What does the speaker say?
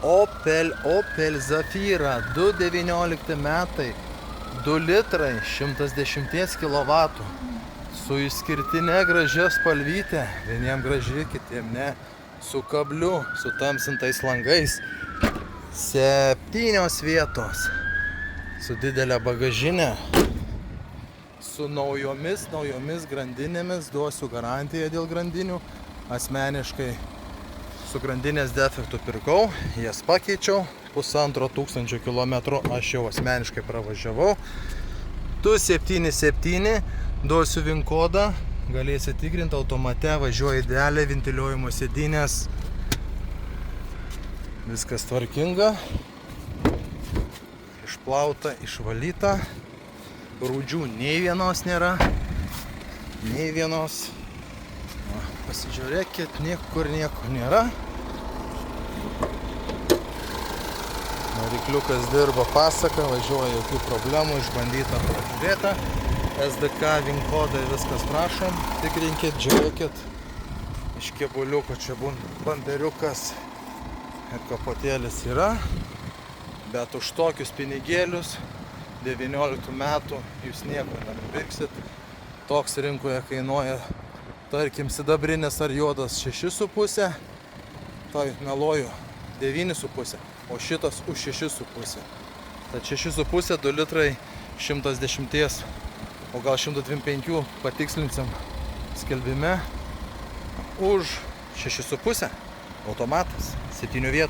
Opel Zafira 2019 metai, 2 litrai, 110 kW, su išskirtinė gražia spalvytė, vieniem graži, kitiem ne, su kabliu, su tamsintais langais, 7 vietos, su didelė bagažinė, su naujomis grandinėmis, duosiu garantiją dėl grandinių, asmeniškai su grandinės defektu pirkau, jas pakeičiau, 1500 km aš jau asmeniškai pravažiavau. 277, duosiu VIN kodą, galėsi tikrinti, automate važiuoja idealiai, ventiliuojimo sėdynės, viskas tvarkinga, išplauta, išvalyta, rūdžių nei vienos nėra, nei vienos. Pasižiūrėkit, niekur nieko nėra. Varikliukas dirba pasaka, važiuoja jokių problemų, išbandyta, pražiūrėta. SDK, VIN kodai, viskas prašom, tikrinkit, žiūrėkit. Iš kėbuliuko čia bamberiukas ir kapotėlis yra. Bet už tokius pinigėlius 19 metų jūs nieko nenupirksit. Toks rinkoje kainuoja, tarkim, sidabrinis ar juodas 6,5, tai meluoju 9,5, o šitas už 6,5. Tad 6,5, 2 litrai 110, o gal 125 patikslinsim skelbime, už 6,5 automatas, 7 vietų.